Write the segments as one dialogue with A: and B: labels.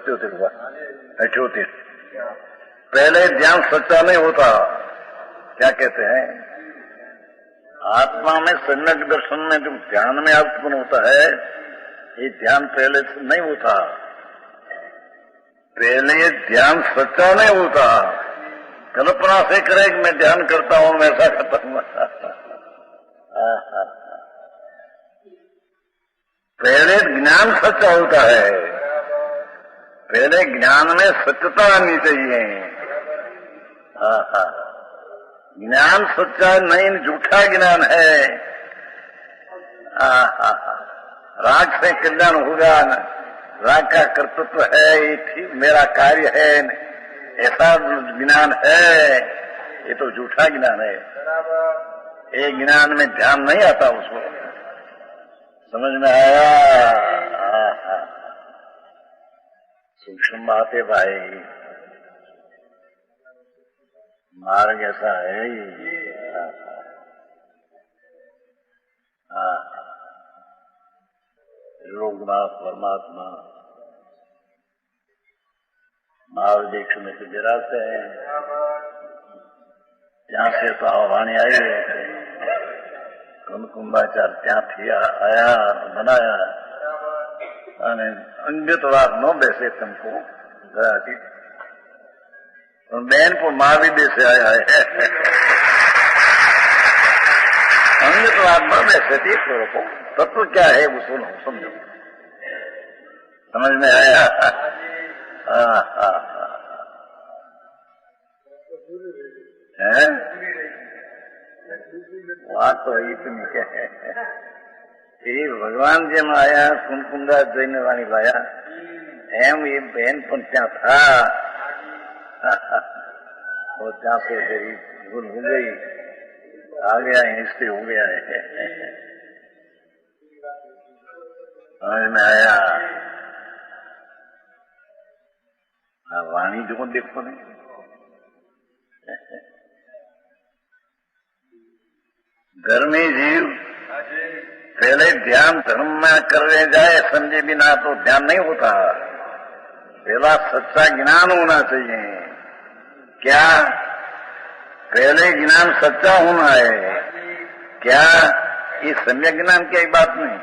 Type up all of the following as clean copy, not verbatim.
A: सत्योतिर हुआ, अठोतिर। पहले ध्यान सच्चा नहीं होता। क्या कहते हैं, आत्मा में सम्यक दर्शन में जो ध्यान में उत्पन्न होता है, ये ध्यान पहले से नहीं होता। पहले ध्यान सच्चा नहीं होता, कल्पना से करे कि मैं ध्यान करता हूं, वैसा करता हूं। पहले ज्ञान सच्चा होता है, पहले ज्ञान में सत्यता आनी चाहिए। ज्ञान सच्चा नहीं, झूठा ज्ञान है। राग से कल्याण होगा, राग का कर्तृत्व है, ये ठीक मेरा कार्य है, ऐसा ज्ञान है, ये तो झूठा ज्ञान है। ये ज्ञान में ध्यान नहीं आता उसको। समझ में आया? सूक्ष्म बात है भाई, मार्ग ऐसा है ही। लोकनाथ परमात्मा महाविदेश में तो विराजते हैं। ત્યાં से तो आह्वानी आई है, कुंभाचार ત્યાં थी आया तो बनाया, अंगतवाद न बैसे तुमको तो बहन को माँ भी देश आया है। अंगतवाद न बैसे थी को तत्व क्या है वो सुनो, समझो, समझ में आया? बात तो इतनी क्या है, भगवान जी में आया कुंकुंदा जैन वाणी लाया, एम ये बहन पण त्या था, वो त्या से मेरी भूल हो गई, आ गया इससे हो गया है। समझ में आया? वाणी जो देखो नहीं, घर में जीव पहले ध्यान धर्म में करने जाए समझे बिना तो ध्यान नहीं होता। पहला सच्चा ज्ञान होना चाहिए। क्या? पहले ज्ञान सच्चा होना है। क्या? ये सम्यक ज्ञान की बात नहीं,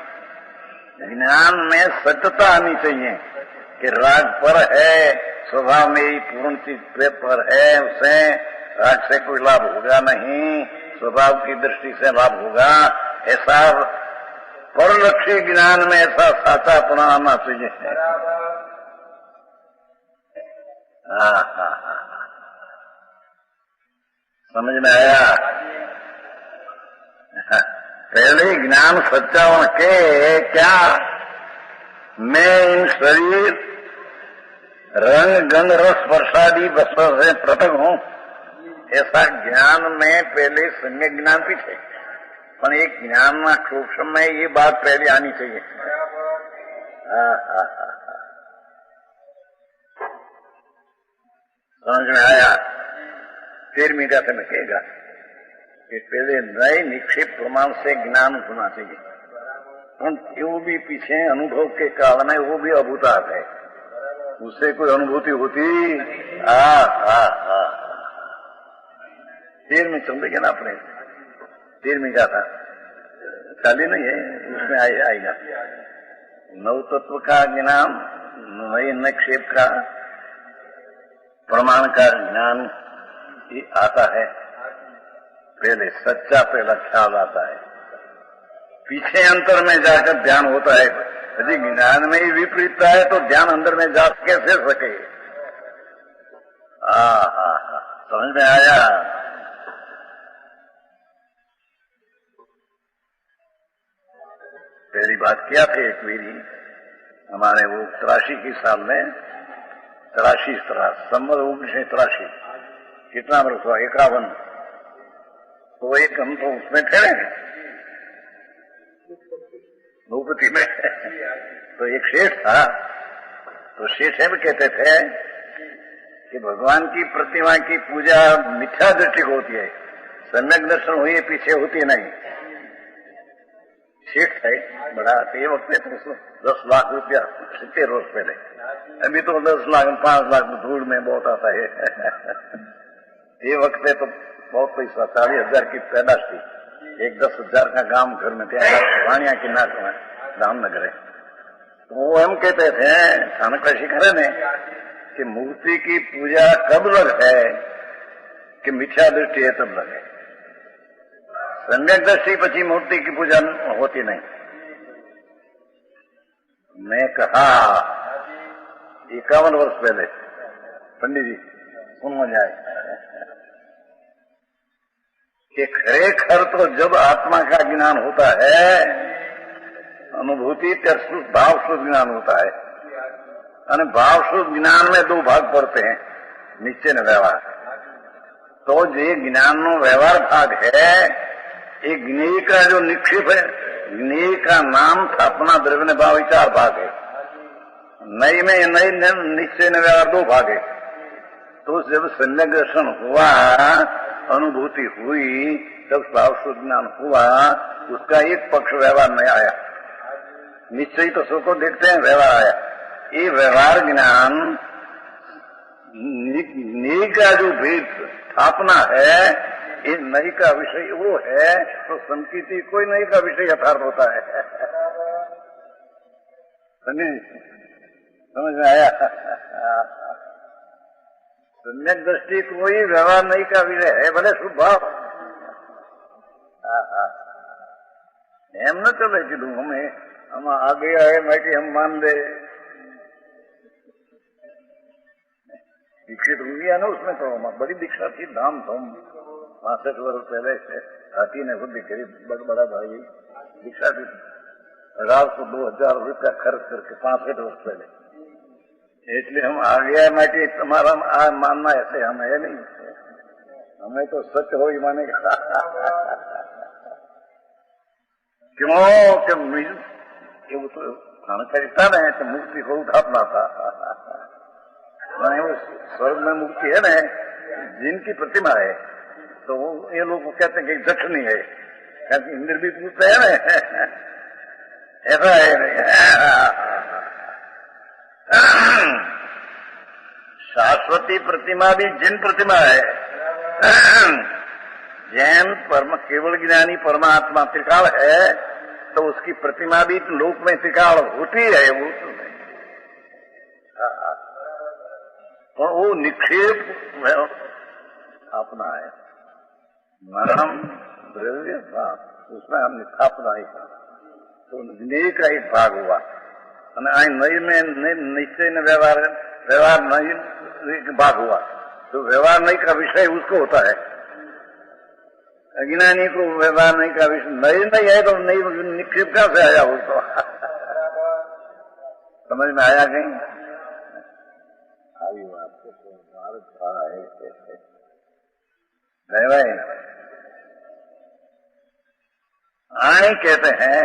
A: ज्ञान में सत्यता आनी चाहिए कि राग पर है, स्वभाव में ही पूर्ण चीज पर है, उसे राग से कोई लाभ होगा नहीं, स्वभाव की दृष्टि से लाभ होगा। ऐसा परलक्ष्य ज्ञान में ऐसा साचापना आना चाहिए। समझ में आया? पहले ज्ञान सच्चा होने के क्या मैं इन शरीर रंग गंध रस वर्षादि वस्तु से पृथक हूं, ऐसा ज्ञान में पहले सम्यक ज्ञान पीछे, पर एक ज्ञान में सूक्ष्म में ये बात पहले आनी चाहिए। समझ में आया? फिर मीठा से मैं कहेगा कि पहले नए निक्षेप प्रमाण से ज्ञान होना चाहिए, वो भी पीछे अनुभव के काल में वो भी अभूतार्थ है, उससे कोई अनुभूति होती। देर में चलेंगे ना अपने, देर में जाता खाली नहीं है, उसमें आएगा नव तत्व का ज्ञान, नए निक्षेप का प्रमाण का ज्ञान ही आता है। पहले सच्चा पहला ख्याल आता है, पीछे अंतर में जाकर ध्यान होता है। यदि ज्ञान में ही विपरीतता है तो ध्यान अंदर में जा कैसे सके? समझ में आया? पहली बात क्या थे, एक मेरी हमारे वो 83 के साल में 83 संवत 1983 कितना वर्ष हुआ? 51। तो एक हम तो उसमें थे भूपति में, तो एक शेठ था, तो शेठ भी कहते थे कि भगवान की प्रतिमा की पूजा मिथ्या दृष्टि होती है, सम्यक दर्शन हुई पीछे होती नहीं। શેઠ થાય બડા તે વખતે તો 10 लाख रुपया 70 वर्ष पहले, अभी तो 10 लाख 5 लाख धूल में बहुत आता है। ये वक्त तो बहुत पैसा, 40,000 की पैदाश थी, एक 10,000 का गांव घर में थे, वाणिया की नाक में रामनगर है। तो वो हम कहते थे चाणक्य शिखर ने कि मूर्ति की पूजा कब लग है कि मिथ्या दृष्टि है तब लगे, सम्यक दृष्टि पची मूर्ति की पूजा होती नहीं। मैं कहा 51 वर्ष पहले, पंडित जी सुन जाए कि खरेखर तो जब आत्मा का ज्ञान होता है, अनुभूति भाव शुद्ध ज्ञान होता है, और भाव शुद्ध ज्ञान में 2 भाग पड़ते हैं, निश्चय न व्यवहार। तो ये ज्ञान नो व्यवहार भाग है, एक ज्ञेय का जो निक्षेप है, ज्ञेय का नाम स्थापना द्रव्य ने भाव 4 भाग है, नई में नई निश्चय न व्यवहार 2 भाग है। तो जब सम्यक दर्शन हुआ, अनुभूति हुई, तब भाव शुद्ध ज्ञान हुआ, उसका एक पक्ष व्यवहार में आया, निश्चय तो सबको देखते हैं, व्यवहार आया। ये व्यवहार ज्ञान नई का जो भेद स्थापना है, ये नई का विषय वो है, तो संकीर्ति कोई नई का विषय यथार्थ होता है। समझ में आया? सम्यक दृष्टि कोई व्यवहार नहीं का विषय है, भले शुभ भाव। एम न चले कि हमें हम आगे आए मैं कि हम मान ले, दीक्षित हुई ना उसमें तो बड़ी दीक्षा थी, धाम धूम 65 वर्ष पहले से हाथी ने खुद करी, बड़ा भाई दीक्षा दी 2000 रुपया खर्च करके 65 वर्ष पहले। इसलिए हम आ गया मैं कि तुम्हारा मानना ऐसे हम है नहीं, हमें तो सच हो ही मानेगा। क्यों कि वो तो करता नहीं तो मूर्ति को उठापना था। नहीं वो स्वर्ग में मूर्ति है ना, जिनकी प्रतिमा है, तो ये लोग कहते हैं कि दक्षिणी है, इंद्र भी पूछते है ना, ऐसा है नहीं। शाश्वती प्रतिमा भी जिन प्रतिमा है, जैन परम केवल ज्ञानी परमात्मा त्रिकाल है, तो उसकी प्रतिमा भी लोक में त्रिकाल होती है, वो तो नहीं। और वो निक्षेप अपना है, नाम द्रव्य भाव, उसमें हम स्थापना ही था, तो नई का एक भाग हुआ। नई में निश्चय न व्यवहार नई भाग हुआ, तो व्यवहार नई का विषय उसको होता है, अज्ञानी को व्यवहार नहीं का विषय नई नहीं है, तो नई निक्षेप कहां से आया उसको? समझ में आया कहीं? आई बात तो भारत का है भाई, आए कहते हैं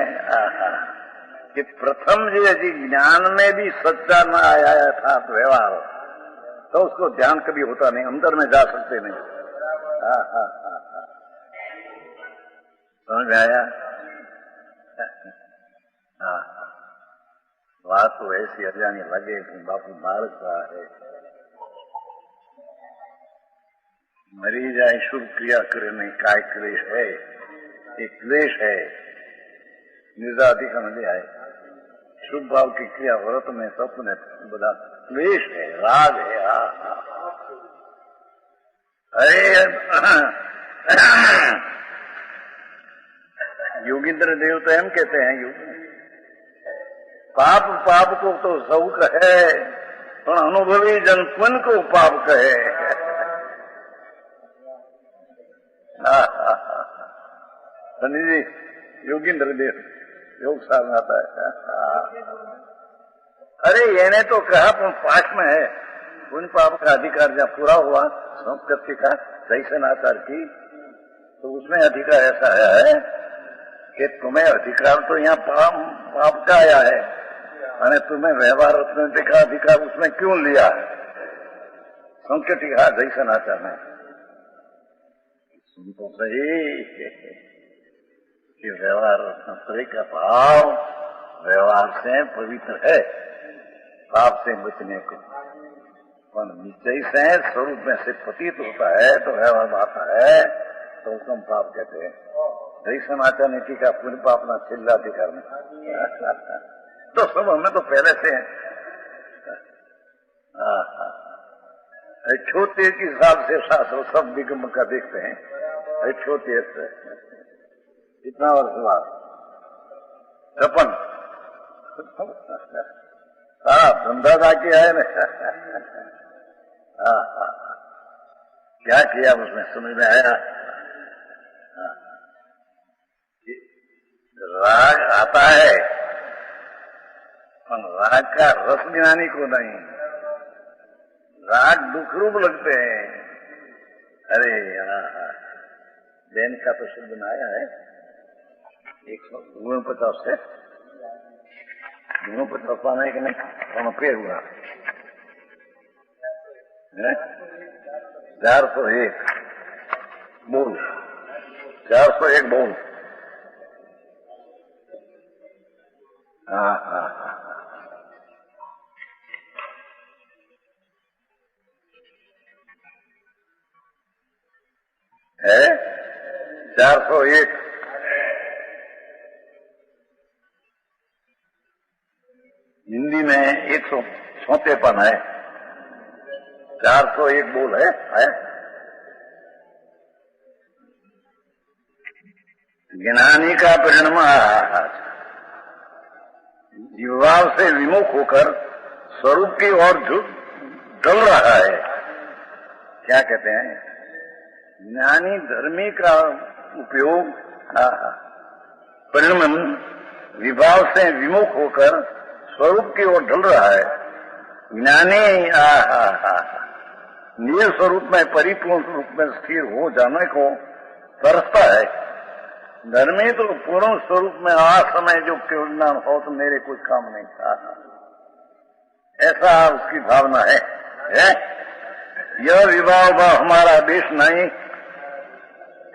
A: कि प्रथम जो ज्ञान में भी सच्चा न आया था तो व्यवहार, तो उसको ध्यान कभी होता नहीं, अंदर में जा सकते नहीं। समझ में आया? बात तो ऐसी अजानी लगे कि बापू बालक रहा है, मरी जाए शुभ क्रिया करे नहीं, काय क्लेश है, एक क्लेश है, निर्जाति का नदी आए, शुभ भाव की क्रिया व्रत में सपने बड़ा क्लेश है, राग है। अरे योगींद्र देव तो हम कहते हैं, पाप को तो सब कहे, पर अनुभवी जन पुण्य को पाप कहे। सनी जी योगींद्र देव योग सार में आता है। अरे येने तो कहा पाठ में है, पुण्य पाप का अधिकार जहाँ पूरा हुआ संस्कृति का दर्शन आचार की, तो उसमें अधिकार ऐसा है कि तुम्हें अधिकार तो यहाँ पाप का आया है, मैंने तुम्हें व्यवहार का अधिकार उसमें क्यों लिया है? संस्कृति का दर्शन आचार में सुन तो सही कि व्यवहार संतरे का भाव व्यवहार से पवित्र है, पाप से बचने को। पर निश्चय से स्वरूप में से प्रतीत होता है तो व्यवहार आता है तो उसको हम पाप कहते हैं। दही समाचार नीति का पुण्य पाप ना चिल्लाती करने तो सब हमें तो पहले से छोटे के हिसाब से शास्त्र सब विगम का देखते हैं। छोटे से कितना वर्ष बाद 56 धंधा जाके आए ना। क्या किया उसमें समझ में आया। राग आता है पर राग का रस ज्ञानी को नहीं। राग दुख रूप लगते हैं। अरे जैन का तो शब्द आया है 149 से 49 पाना है कि नहीं पेड़ हुआ 401 बोल 401 बोल। है 401 हिंदी में 156 है। 401 बोल है? ज्ञानी का परिणाम जीवभाव से विमुख होकर स्वरूप की ओर ढल रहा है। क्या कहते हैं? ज्ञानी धर्मी का उपयोग परिणाम विभाव से विमुख होकर स्वरूप की ओर ढल रहा है। ज्ञानी निज स्वरूप में परिपूर्ण रूप में स्थिर हो जाने को तरसता है। धर्मी तो पूर्ण स्वरूप में समय जो केवल ज्ञान हो तो मेरे कोई काम नहीं था, ऐसा उसकी भावना है? यह विभाव हमारा देश नहीं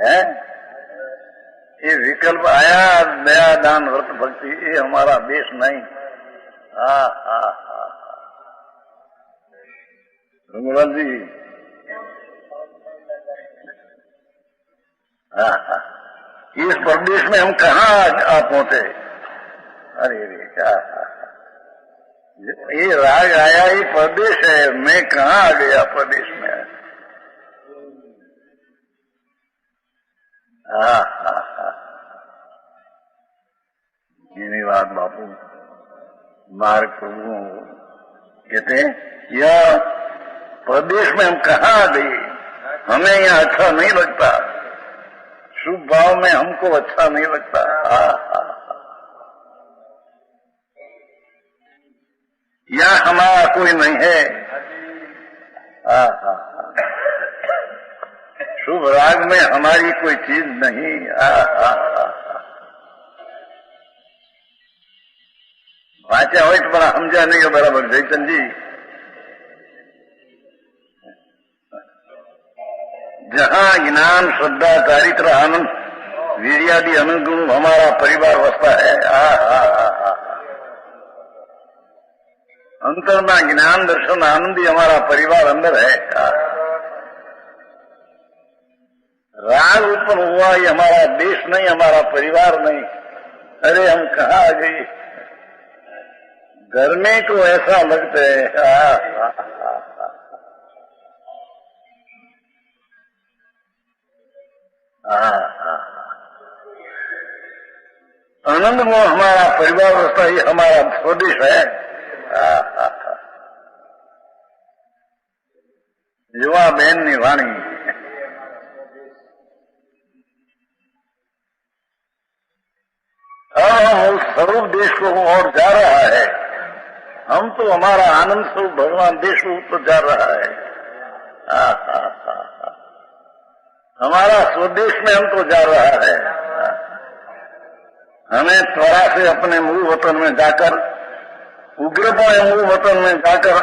A: है। ये विकल्प आया दया दान व्रत भक्ति, ये हमारा देश नहीं। रंगलाल जी इस प्रदेश में हम कहाँ आ पहुंचे? अरे क्या ये राग आया, ये प्रदेश है, मैं कहाँ आ गया प्रदेश में। ये बात बापू मार्ग प्रभु कहते हैं, यह प्रदेश में हम कहाँ आ गए, हमें यहाँ अच्छा नहीं लगता, शुभ भाव में हमको अच्छा नहीं लगता। यहाँ हमारा कोई नहीं है। शुभ राग में हमारी कोई चीज नहीं। वाचा हो तो बड़ा समझा नहीं हो बराबर जयचंद जी। जहाँ ज्ञान श्रद्धा चारित्र आनंद वीर्यादि अनुगुण हमारा परिवार बसता है। अंतर में ज्ञान दर्शन आनंद ही हमारा परिवार अंदर है। राग उत्पन्न हुआ ये हमारा देश नहीं, हमारा परिवार नहीं। अरे हम कहाँ आ गए? घर में तो ऐसा लगता है। आनंद में हमारा परिवार व्यवस्था ही हमारा स्वदेश है। युवा बहन निवाणी उस स्वरूप देश को और जा रहा है। हम तो हमारा आनंद स्वरूप भगवान देश को तो जा रहा है। हमारा स्वदेश में हम तो जा रहा है। हमें त्वरा से अपने मूल वतन में जाकर उग्रपण मूल वतन में जाकर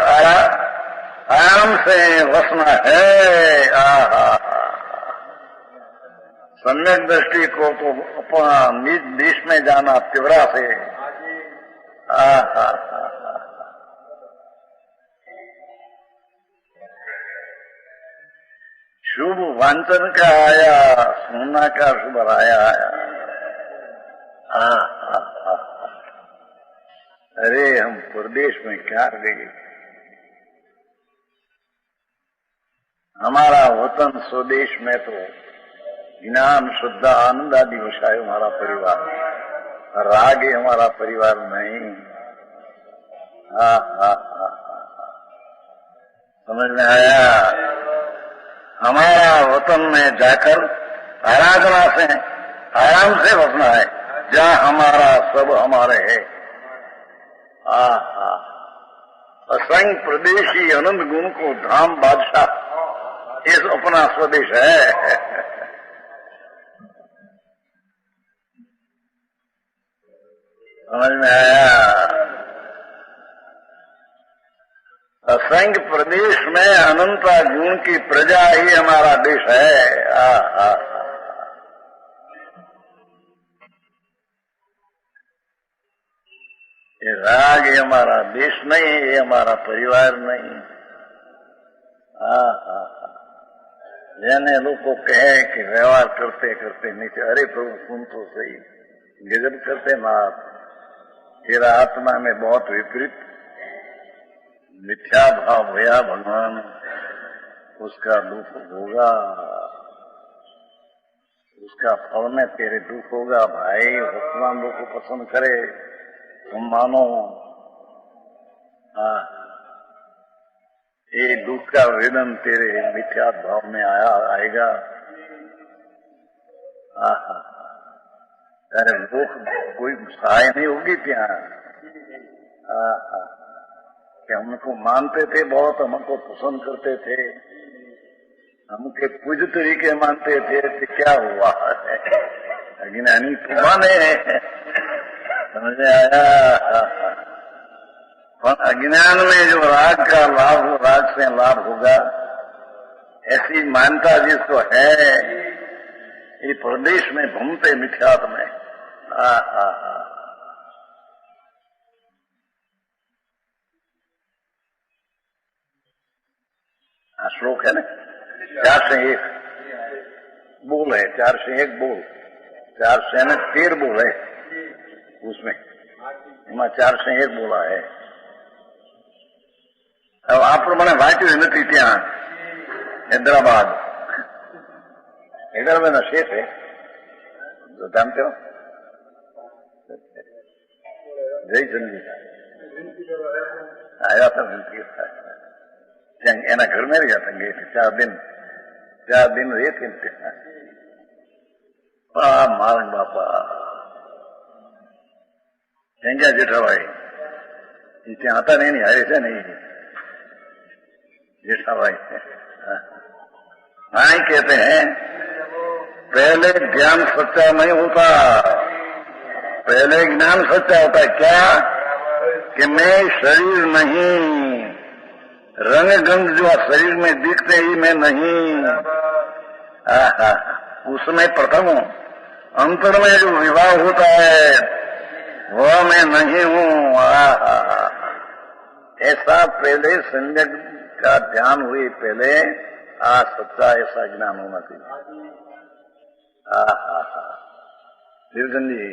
A: आराम से बसना है। सम्यक दृष्टि को तो अपना निज देश में जाना तिवरा से। शुभ वांचन का आया, सोना का शुभ आया। अरे हम प्रदेश में क्या गए, हमारा वतन स्वदेश में तो ज्ञान श्रद्धा आनंद आदि विषय हमारा परिवार, राग है हमारा परिवार नहीं। समझ में आया? हमारा वतन में जाकर आराधना से आराम से बसना है, जहाँ हमारा सब हमारे है। असंग प्रदेशी आनंद गुण को धाम बादशाह, ये अपना स्वदेश है। समझ में आया? असंग प्रदेश में अनंता गुण की प्रजा ही हमारा देश है। ये राग ये हमारा देश नहीं, ये हमारा परिवार नहीं। यानी लोग को कहे कि व्यवहार करते करते नीचे, अरे प्रभु सुन तो सही, गजब करते माप, तेरा आत्मा में बहुत विपरीत मिथ्या भाव हुआ भगवान, उसका दुख होगा, उसका फल में तेरे दुख होगा। भाई भगवान लोग को पसंद करे तुम मानो। ये दुख का वेदन तेरे मिथ्या भाव में आएगा। अरे दुख कोई सहाय नहीं होगी क्या? कि हमको मानते थे बहुत, हमको पसंद करते थे, हमके कुछ तरीके मानते थे, तो क्या हुआ है? अज्ञानी तो माने, समझ में आया? और अज्ञान में जो राग का लाभ हो, राग से लाभ होगा, ऐसी मान्यता जिसको है, ये प्रदेश में घूमते मिथ्यात में। श्लोक है ना, 401 बोल है, 401 बोल, 413 बोल है उसमें, 401 बोला है। अब आप प्रमाणे वांच्યું નથી ત્યાં हैदराबाद, हैदराबाद ना शेख है, जानते हो? जयचंद जी आया था, विनती था, एना घर में रहा था, गए थे 4 दिन रहे थे। मारंग बापा क्या जेठाभाई ત્યાં હતા નહીં, હારે છે નહીં जेठाभाई। हाँ कहते हैं पहले ज्ञान सच्चा नहीं होता, पहले ज्ञान सच्चा होता है। क्या? कि मैं शरीर नहीं, रंग गंध जो शरीर में दिखते ही मैं नहीं, उसमें प्रथम हूँ। अंतर में जो विवाह होता है वह मैं नहीं हूँ। ऐसा पहले संजग का ध्यान हुई, पहले सच्चा ऐसा ज्ञान होना चाहिए। शिवचंद जी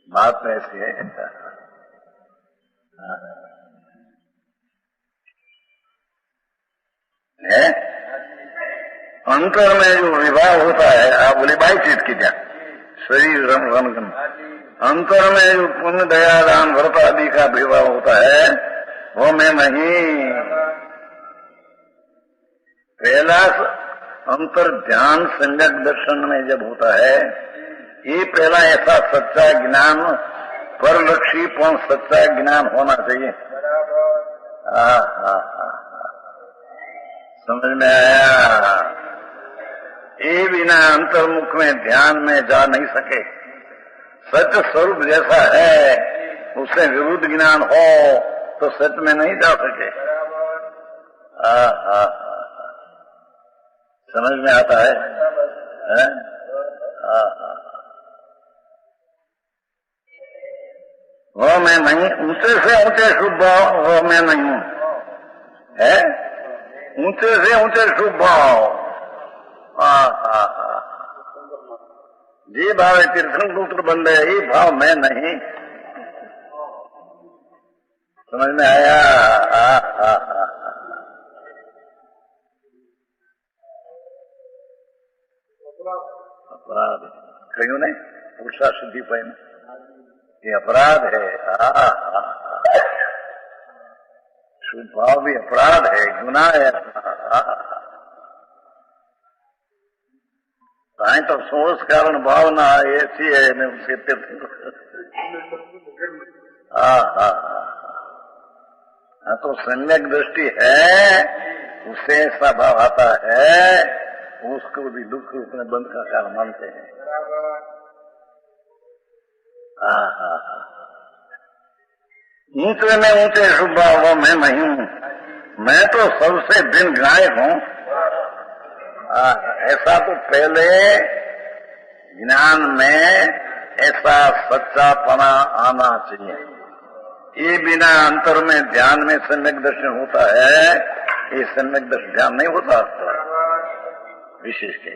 A: बात में ऐसी है। अंतर में जो विवाह होता है, आप बोले बाई चीज की क्या? शरीर रमगन। अंतर में जो पुण्य दया दान व्रत आदि का विवाह होता है वो मैं नहीं। पहला अंतर ध्यान संजग दर्शन में जब होता है, ये पहला ऐसा सच्चा ज्ञान, परलक्षी पूर्ण सच्चा ज्ञान होना चाहिए। समझ में आया? ये बिना अंतर्मुख में ध्यान में जा नहीं सके। सत्य स्वरूप जैसा है उससे विरुद्ध ज्ञान हो तो सत्य में नहीं जा सके। समझ में आता है? नहीं, ऊंचे से ऊंचे शुभ भाव में नहीं हूं, है ऊंचे से ऊंचे शुभ भाव। जी भाव तीर्थंकर बन रहे, ये भाव मैं नहीं। समझ में आया? अपराध क्यों नहीं? पुरुषा सिद्धि पाई ये अपराध है। शुभ भाव भी अपराध है, गुनाह है। ताई तो सोच कारण भावना ऐसी है मैं उसके हाँ तो सम्यक दृष्टि है, उससे ऐसा भाव आता है, उसको भी दुख अपने बंध का कारण मानते हैं। ऊंचे में ऊंचे शुभ भाव में नहीं हूं, मैं तो सबसे भिन्न गायक हूं। ऐसा तो पहले ज्ञान में ऐसा सच्चापना आना चाहिए। ये बिना अंतर में ध्यान में सम्यक दर्शन होता है, ये सम्यक दर्शन ध्यान नहीं होता विशेष के।